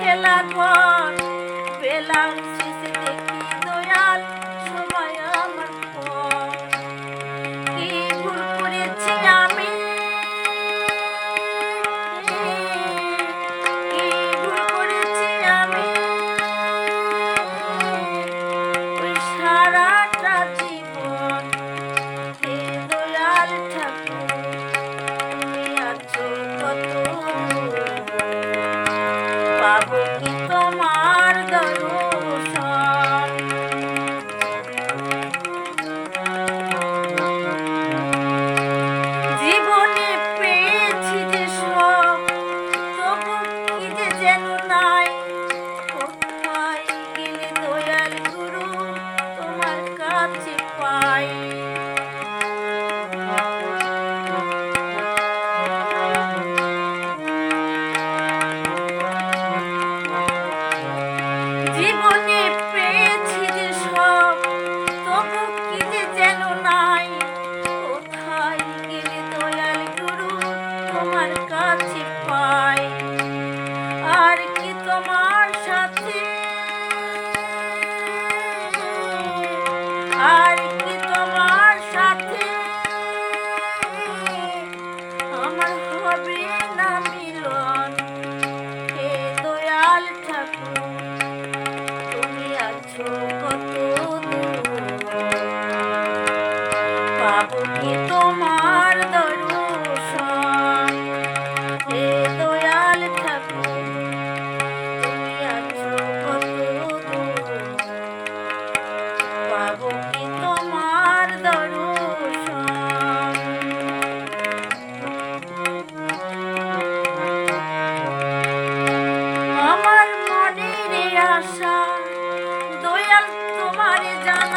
বেলা ঘর বেলার শেষে দেখি দয়াল সময় আমার পর। কি ভুল করেছি আমি, কি ভুল করেছি আমি, ওই সারাটা জীবন হে দয়াল ঠাকুর তুমি আছো কত, পাবো কি তোমার দর্শন। জীবনে পেয়েছি যে সব, তবু কি যে যেন নাই, কোথায় গেলে দয়াল গুরু তোমার কাছে পাই। জীবনে পেয়েছি যে সব, তবু কি যে যেন নাই, কোথায় গেলে দয়াল গুরু তোমার কাছে পাই। আর কি তোমার সাথে, আর কি তোমার সাথে আমার হবে না মিলন, হে দয়াল ঠাকুর তুমি আছো কত দূর, পাবো কি তোমার দর্শন, হে দয়াল ঠাকুর তুমি আছো কত দূর, পাবো কি তোমার দর্শন। আমার মনের আশা দয়াল তোমারে জান